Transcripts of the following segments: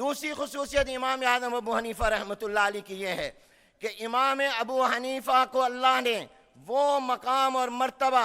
دوسری خصوصیت امام اعظم ابو حنیفہ رحمۃ اللہ علیہ کی یہ ہے کہ امام ابو حنیفہ کو اللہ نے وہ مقام اور مرتبہ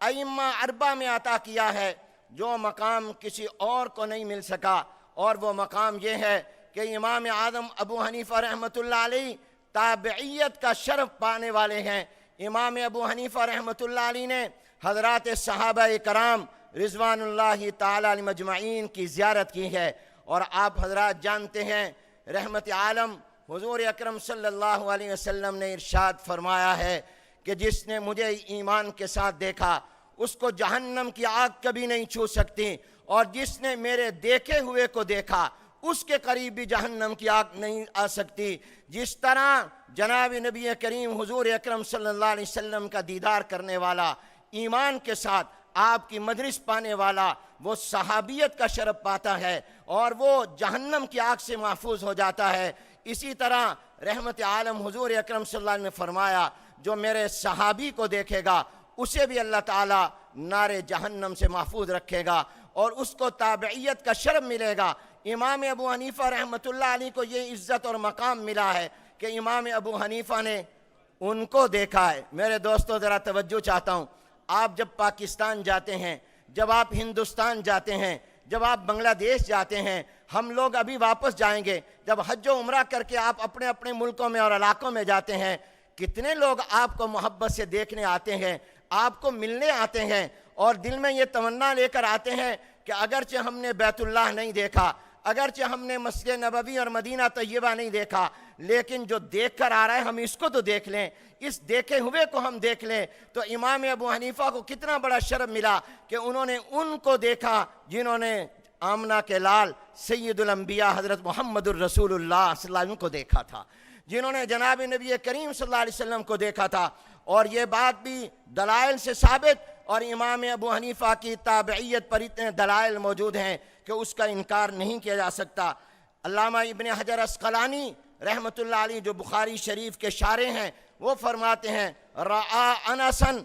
ائمہ اربعہ میں عطا کیا ہے جو مقام کسی اور کو نہیں مل سکا، اور وہ مقام یہ ہے کہ امام اعظم ابو حنیفہ رحمۃ اللہ علیہ تابعیت کا شرف پانے والے ہیں۔ امام ابو حنیفہ رحمۃ اللہ علیہ نے حضرات صحابہ کرام رضوان اللہ تعالی علیہم اجمعین کی زیارت کی ہے، اور آپ حضرات جانتے ہیں رحمت عالم حضور اکرم صلی اللہ علیہ وسلم نے ارشاد فرمایا ہے کہ جس نے مجھے ایمان کے ساتھ دیکھا اس کو جہنم کی آگ کبھی نہیں چھو سکتی، اور جس نے میرے دیکھے ہوئے کو دیکھا اس کے قریب بھی جہنم کی آگ نہیں آ سکتی۔ جس طرح جناب نبی کریم حضور اکرم صلی اللہ علیہ وسلم کا دیدار کرنے والا، ایمان کے ساتھ آپ کی مجلس پانے والا، وہ صحابیت کا شرف پاتا ہے اور وہ جہنم کی آگ سے محفوظ ہو جاتا ہے، اسی طرح رحمت عالم حضور اکرم صلی اللہ علیہ وسلم نے فرمایا جو میرے صحابی کو دیکھے گا اسے بھی اللہ تعالیٰ نار جہنم سے محفوظ رکھے گا اور اس کو تابعیت کا شرف ملے گا۔ امام ابو حنیفہ رحمۃ اللہ علیہ کو یہ عزت اور مقام ملا ہے کہ امام ابو حنیفہ نے ان کو دیکھا ہے۔ میرے دوستو ذرا توجہ چاہتا ہوں، آپ جب پاکستان جاتے ہیں، جب آپ ہندوستان جاتے ہیں، جب آپ بنگلہ دیش جاتے ہیں، ہم لوگ ابھی واپس جائیں گے، جب حج و عمرہ کر کے آپ اپنے اپنے ملکوں میں اور علاقوں میں جاتے ہیں، کتنے لوگ آپ کو محبت سے دیکھنے آتے ہیں، آپ کو ملنے آتے ہیں، اور دل میں یہ تمنا لے کر آتے ہیں کہ اگرچہ ہم نے بیت اللہ نہیں دیکھا، اگرچہ ہم نے مسجد نبوی اور مدینہ طیبہ نہیں دیکھا، لیکن جو دیکھ کر آ رہا ہے ہم اس کو تو دیکھ لیں، اس دیکھے ہوئے کو ہم دیکھ لیں۔ تو امام ابو حنیفہ کو کتنا بڑا شرف ملا کہ انہوں نے ان کو دیکھا جنہوں نے آمنہ کے لال سید الانبیاء حضرت محمد الرسول اللہ صلی اللہ علیہ وسلم کو دیکھا تھا، جنہوں نے جناب نبی کریم صلی اللہ علیہ وسلم کو دیکھا تھا، اور یہ بات بھی دلائل سے ثابت، اور امام ابو حنیفہ کی تابعیت پر اتنے دلائل موجود ہیں کہ اس کا انکار نہیں کیا جا سکتا۔ علامہ ابن حجر عسقلانی رحمۃ اللہ علیہ جو بخاری شریف کے شارح ہیں، وہ فرماتے ہیں رعا انسن،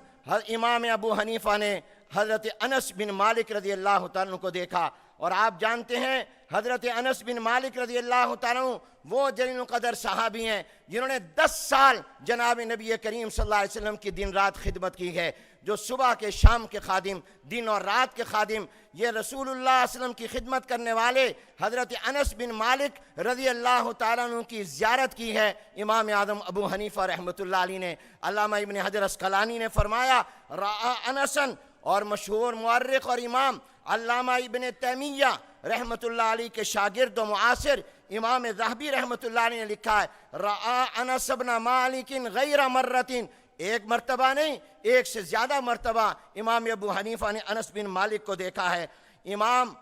امام ابو حنیفہ نے حضرت انس بن مالک رضی اللہ تعالیٰ کو دیکھا، اور آپ جانتے ہیں حضرت انس بن مالک رضی اللہ تعالیٰ وہ جلیل القدر صحابی ہیں جنہوں نے 10 سال جناب نبی کریم صلی اللہ علیہ وسلم کی دن رات خدمت کی ہے، جو صبح کے شام کے خادم، دن اور رات کے خادم، یہ رسول اللہ صلی اللہ علیہ وسلم کی خدمت کرنے والے حضرت انس بن مالک رضی اللہ تعالیٰ عنہ کی زیارت کی ہے امام اعظم ابو حنیفہ رحمۃ اللہ علیہ نے۔ علامہ ابن حجر عسقلانی نے فرمایا رعا انسن، اور مشہور مورخ اور امام علامہ ابن تیمیہ رحمۃ اللہ علیہ کے شاگرد و معاصر امام ذہبی رحمۃ اللہ علیہ نے لکھا ہے رعا انس بن مالک غیر مرتين، ایک مرتبہ نہیں، ایک سے زیادہ مرتبہ امام ابو حنیفہ نے انس بن مالک کو دیکھا ہے۔ امام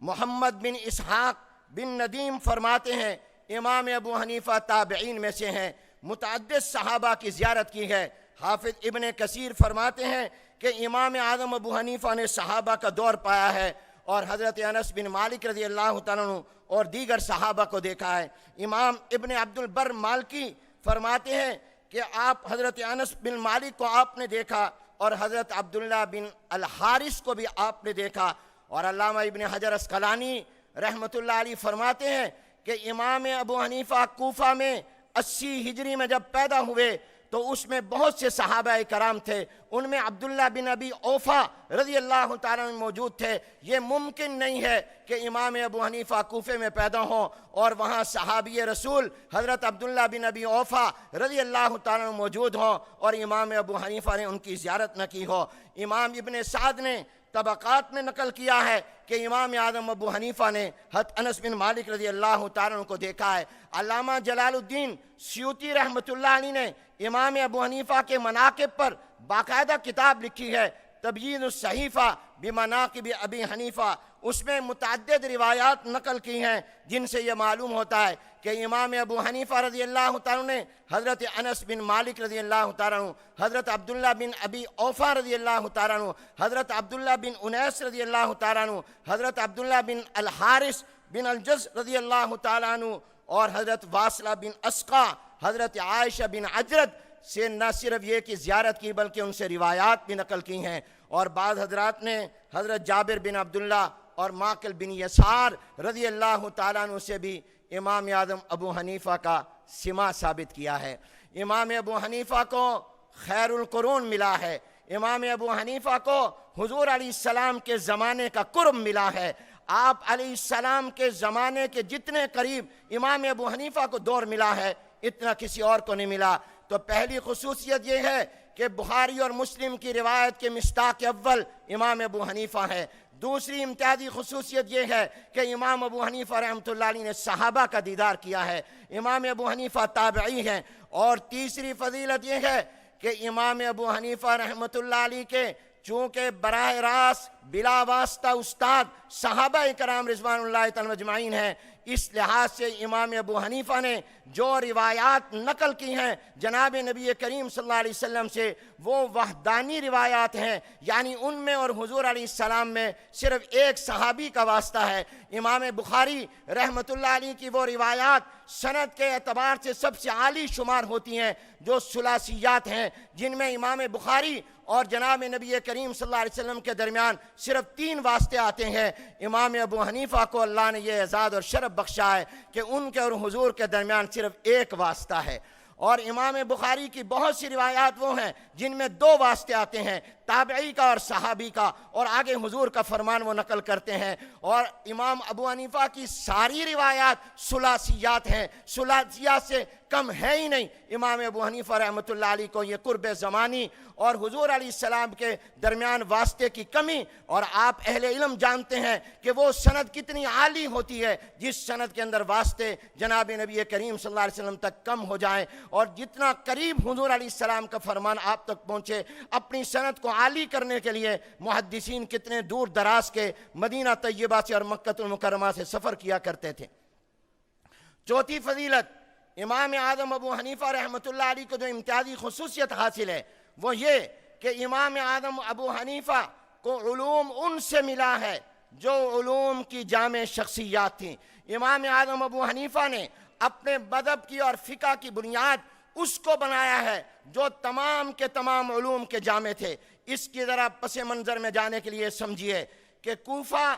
محمد بن اسحاق بن ندیم فرماتے ہیں امام ابو حنیفہ تابعین میں سے ہیں، متعدد صحابہ کی زیارت کی ہے۔ حافظ ابن کثیر فرماتے ہیں کہ امام اعظم ابو حنیفہ نے صحابہ کا دور پایا ہے اور حضرت انس بن مالک رضی اللہ تعالیٰ عنہ اور دیگر صحابہ کو دیکھا ہے۔ امام ابن عبد البر مالکی فرماتے ہیں کہ آپ حضرت انس بن مالک کو آپ نے دیکھا اور حضرت عبداللہ بن الحارث کو بھی آپ نے دیکھا، اور علامہ ابن حجر عسقلانی رحمۃ اللہ علیہ فرماتے ہیں کہ امام ابو حنیفہ کوفہ میں 80 ہجری میں جب پیدا ہوئے تو اس میں بہت سے صحابہ کرام تھے، ان میں عبداللہ بن ابی اوفا رضی اللہ تعالیٰ عنہ موجود تھے۔ یہ ممکن نہیں ہے کہ امام ابو حنیفہ کوفے میں پیدا ہوں اور وہاں صحابی رسول حضرت عبداللہ بن ابی اوفا رضی اللہ تعالیٰ عنہ موجود ہوں اور امام ابو حنیفہ نے ان کی زیارت نہ کی ہو۔ امام ابن سعد نے طبقات میں نقل کیا ہے کہ امام اعظم ابو حنیفہ نے حضرت انس بن مالک رضی اللہ تعالیٰ عنہ کو دیکھا ہے۔ علامہ جلال الدین سیوطی رحمۃ اللہ علیہ نے امام ابو حنیفہ کے مناقب پر باقاعدہ کتاب لکھی ہے تبیین الصحیفہ بمناقب ابی حنیفہ، اس میں متعدد روایات نقل کی ہیں جن سے یہ معلوم ہوتا ہے کہ امام ابو حنیفہ رضی اللہ تعالیٰ نے حضرت انس بن مالک رضی اللہ تعالیٰ عنہ، حضرت عبداللہ بن ابی اوفا رضی اللہ تعالیٰ عنہ، حضرت عبداللہ بن انیس رضی اللہ تعالیٰ عنہ، حضرت عبداللہ بن الحارث بن الجز رضی اللہ تعالیٰ عنہ، اور حضرت واصلہ بن اسقا، حضرت عائشہ بن عجرت سے نہ صرف یہ کہ زیارت کی بلکہ ان سے روایات بھی نقل کی ہیں، اور بعض حضرات نے حضرت جابر بن عبداللہ اور معقل بن یسار رضی اللہ تعالیٰ عنہ سے بھی امام اعظم ابو حنیفہ کا سماع ثابت کیا ہے۔ امام ابو حنیفہ کو خیر القرون ملا ہے، امام ابو حنیفہ کو حضور علیہ السلام کے زمانے کا قرب ملا ہے۔ آپ علیہ السلام کے زمانے کے جتنے قریب امام ابو حنیفہ کو دور ملا ہے اتنا کسی اور کو نہیں ملا۔ تو پہلی خصوصیت یہ ہے کہ بخاری اور مسلم کی روایت کے مصداق اول امام ابو حنیفہ ہے۔ دوسری امتیازی خصوصیت یہ ہے کہ امام ابو حنیفہ رحمۃ اللہ علیہ نے صحابہ کا دیدار کیا ہے، امام ابو حنیفہ تابعی ہیں۔ اور تیسری فضیلت یہ ہے کہ امام ابو حنیفہ رحمۃ اللہ علیہ کے چونکہ براہ راست بلا واسطہ استاد صحابہ کرام رضوان اللہ تعالی اجمعین ہیں، اس لحاظ سے امام ابو حنیفہ نے جو روایات نقل کی ہیں جناب نبی کریم صلی اللہ علیہ وسلم سے وہ وحدانی روایات ہیں، یعنی ان میں اور حضور علیہ السلام میں صرف ایک صحابی کا واسطہ ہے۔ امام بخاری رحمۃ اللہ علیہ کی وہ روایات سند کے اعتبار سے سب سے عالی شمار ہوتی ہیں جو ثلاثیات ہیں، جن میں امام بخاری اور جناب نبی کریم صلی اللہ علیہ وسلم کے درمیان صرف 3 واسطے آتے ہیں۔ امام ابو حنیفہ کو اللہ نے یہ اعزاز اور شرف بخشا ہے کہ ان کے اور حضور کے درمیان صرف ایک واسطہ ہے۔ اور امام بخاری کی بہت سی روایات وہ ہیں جن میں 2 واسطے آتے ہیں، تابعی کا اور صحابی کا، اور آگے حضور کا فرمان وہ نقل کرتے ہیں۔ اور امام ابو حنیفہ کی ساری روایات ثلاثیات ہیں، ثلاثیات سے کم ہے ہی نہیں۔ امام ابو حنیفہ رحمۃ اللہ علیہ کو یہ قرب زمانی اور حضور علیہ السلام کے درمیان واسطے کی کمی، اور آپ اہل علم جانتے ہیں کہ وہ سند کتنی عالی ہوتی ہے جس سند کے اندر واسطے جناب نبی کریم صلی اللہ علیہ وسلم تک کم ہو جائیں، اور جتنا قریب حضور علیہ السلام کا فرمان آپ تک پہنچے، اپنی سند کو عالی کرنے کے لیے محدثین کتنے دور دراز کے مدینہ طیبہ سے اور مکہ المکرمہ سے سفر کیا کرتے تھے۔ چوتھی فضیلت، امام اعظم ابو حنیفہ رحمۃ اللہ علیہ کو جو امتیازی خصوصیت حاصل ہے وہ یہ کہ امام اعظم ابو حنیفہ کو علوم ان سے ملا ہے جو علوم کی جامع شخصیات تھیں۔ امام اعظم ابو حنیفہ نے اپنے مذہب کی اور فقہ کی بنیاد اس کو بنایا ہے جو تمام کے تمام علوم کے جامع تھے۔ اس کی ذرا پس منظر میں جانے کے لیے سمجھیے کہ کوفہ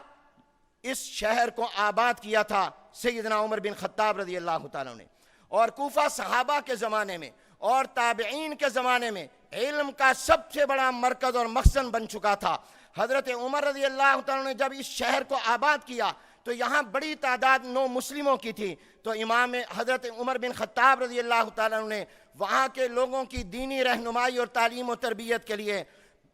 اس شہر کو آباد کیا تھا سیدنا عمر بن خطاب رضی اللہ تعالیٰ نے، اور کوفہ صحابہ کے زمانے میں اور تابعین کے زمانے میں علم کا سب سے بڑا مرکز اور مخزن بن چکا تھا۔ حضرت عمر رضی اللہ تعالیٰ نے جب اس شہر کو آباد کیا تو یہاں بڑی تعداد نو مسلموں کی تھی، تو امام حضرت عمر بن خطاب رضی اللہ تعالیٰ نے وہاں کے لوگوں کی دینی رہنمائی اور تعلیم و تربیت کے لیے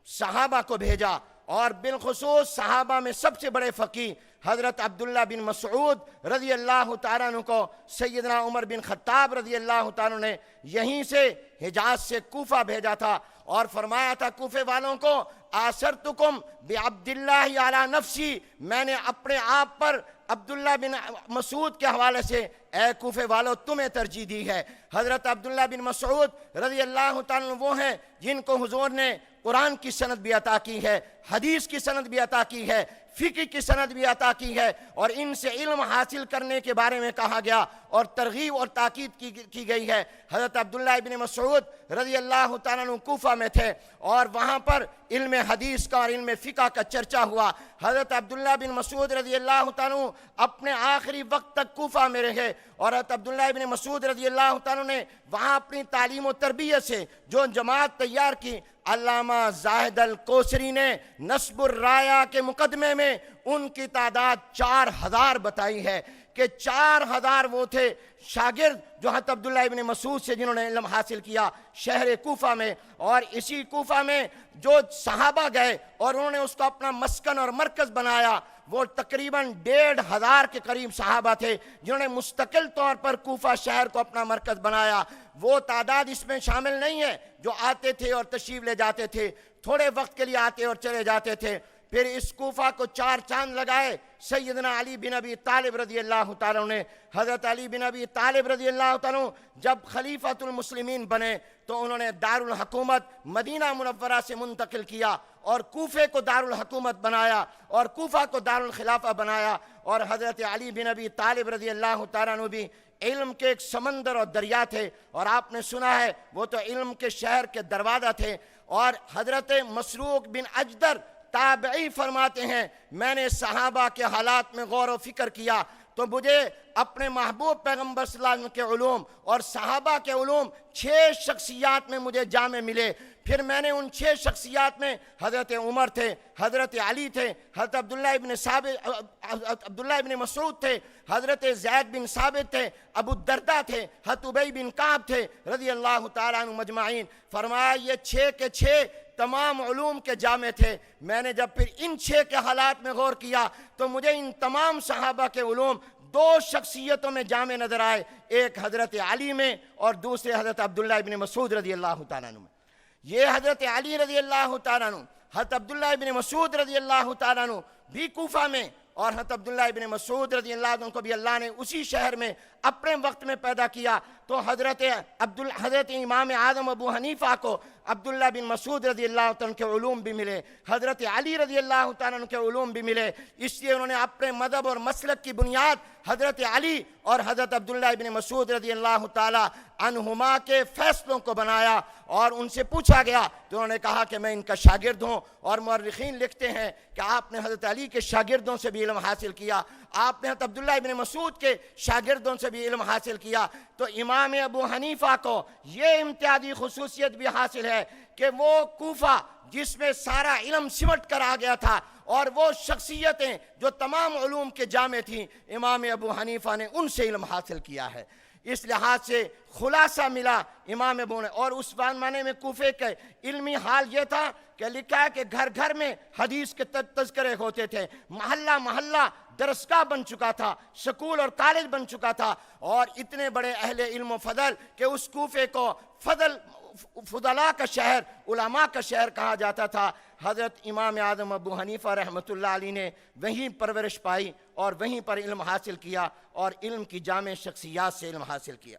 صحابہ کو بھیجا، اور بالخصوص صحابہ میں سب سے بڑے فقیہ حضرت عبداللہ بن مسعود رضی اللہ تعالیٰ عنہ کو سیدنا عمر بن خطاب رضی اللہ تعالیٰ نے یہیں سے حجاز سے کوفہ بھیجا تھا، اور فرمایا تھا کوفے والوں کو آثرتکم بعبداللہ علی نفسی، میں نے اپنے آپ پر عبداللہ بن مسعود کے حوالے سے اے کوفے والوں تمہیں ترجیح دی ہے۔ حضرت عبداللہ بن مسعود رضی اللہ تعالیٰ وہ ہیں جن کو حضور نے قرآن کی سند بھی عطا کی ہے، حدیث کی سند بھی عطا کی ہے، فقہ کی سند بھی عطا کی ہے، اور ان سے علم حاصل کرنے کے بارے میں کہا گیا اور ترغیب اور تاکید کی گئی ہے۔ حضرت عبداللہ بن مسعود رضی اللہ تعالیٰ عنہ کوفہ میں تھے اور وہاں پر علم حدیث کا اور علم فقہ کا چرچا ہوا۔ حضرت عبداللہ بن مسعود رضی اللہ تعالیٰ عنہ اپنے آخری وقت تک کوفہ میں رہے، اور حضرت عبداللہ بن مسعود رضی اللہ تعالیٰ نے وہاں اپنی تعلیم و تربیت سے جو جماعت تیار کی، علامہ زاہد الکوثری نے نصب الرایا کے مقدمے میں ان کی تعداد 4000 بتائی ہے کہ 4000 وہ تھے شاگرد جو حضرت عبداللہ ابن مسعود سے جنہوں نے علم حاصل کیا شہر کوفہ میں، اور اسی کوفہ میں جو صحابہ گئے اور انہوں نے اس کو اپنا مسکن اور مرکز بنایا، وہ تقریباً 1500 کے قریب صحابہ تھے جنہوں نے مستقل طور پر کوفہ شہر کو اپنا مرکز بنایا۔ وہ تعداد اس میں شامل نہیں ہے جو آتے تھے اور تشریف لے جاتے تھے، تھوڑے وقت کے لیے آتے اور چلے جاتے تھے۔ پھر اس کوفہ کو 4 چاند لگائے سیدنا علی بن ابی طالب رضی اللہ تعالیٰ نے۔ حضرت علی بن ابی طالب رضی اللہ تعالیٰ جب خلیفۃ المسلمین بنے تو انہوں نے دارالحکومت مدینہ منورہ سے منتقل کیا اور کوفے کو دارالحکومت بنایا اور کوفہ کو دارالخلافہ بنایا، اور حضرت علی بن ابی طالب رضی اللہ تعالیٰ عنہ بھی علم کے ایک سمندر اور دریا تھے، اور آپ نے سنا ہے وہ تو علم کے شہر کے دروازہ تھے۔ اور حضرت مسروق بن اجدر تابعی فرماتے ہیں میں نے صحابہ کے حالات میں غور و فکر کیا تو مجھے اپنے محبوب پیغمبر صلی اللہ علیہ وسلم کے علوم اور صحابہ کے علوم 6 شخصیات میں مجھے جامع ملے۔ پھر میں نے ان 6 شخصیات میں حضرت عمر تھے، حضرت علی تھے، حضرت عبداللہ ابن مسعود تھے، حضرت زید بن ثابت تھے، ابو الدرداء تھے، حضرت ابی بن کعب تھے رضی اللہ تعالیٰ عنہ مجمعین۔ فرمایا یہ 6 کے 6 تمام علوم کے جامع تھے۔ میں نے جب پھر ان 6 کے حالات میں غور کیا تو مجھے ان تمام صحابہ کے علوم 2 شخصیتوں میں جامع نظر آئے، ایک حضرت علی میں اور دوسرے حضرت عبداللہ ابن مسعود رضی اللہ تعالیٰ عنہ میں۔ یہ حضرت علی رضی اللہ تعالیٰ عنہ، حضرت عبداللہ ابن مسعود رضی اللہ تعالیٰ عنہ بھی کوفہ میں، اور حضرت عبداللہ ابن مسعود رضی اللہ عنہ کو بھی اللہ نے اسی شہر میں اپنے وقت میں پیدا کیا۔ تو حضرت امام اعظم ابو حنیفہ کو عبداللہ بن مسعود رضی اللہ عنہ کے علوم بھی ملے، حضرت علی رضی اللہ تعالیٰ عنہ کے علوم بھی ملے، اس لیے انہوں نے اپنے مذہب اور مسلک کی بنیاد حضرت علی اور حضرت عبداللہ ابن مسعود رضی اللہ تعالیٰ عنہما کے فیصلوں کو بنایا۔ اور ان سے پوچھا گیا تو انہوں نے کہا کہ میں ان کا شاگرد ہوں، اور مورخین لکھتے ہیں کہ آپ نے حضرت علی کے شاگردوں سے بھی علم حاصل کیا، آپ نے حضرت عبداللہ ابن مسعود کے شاگردوں سے بھی علم حاصل کیا۔ تو امام ابو حنیفہ کو یہ امتیازی خصوصیت بھی حاصل ہے کہ وہ کوفہ جس میں سارا علم سمٹ کر آ گیا تھا، اور وہ شخصیتیں جو تمام علوم کے جامع تھیں، امام ابو حنیفہ نے ان سے علم حاصل کیا ہے۔ اس لحاظ سے خلاصہ ملا امام ابو نے۔ اور اس زمانے میں کوفے کے علمی حال یہ تھا کہ لکھا ہے کہ گھر گھر میں حدیث کے تذکرے ہوتے تھے، محلہ محلہ درسگاہ بن چکا تھا، سکول اور کالج بن چکا تھا، اور اتنے بڑے اہل علم و فضل کہ اس کوفے کو فضلاء کا شہر، علماء کا شہر کہا جاتا تھا۔ حضرت امام اعظم ابو حنیفہ رحمۃ اللہ علیہ نے وہیں پرورش پائی اور وہیں پر علم حاصل کیا، اور علم کی جامع شخصیات سے علم حاصل کیا۔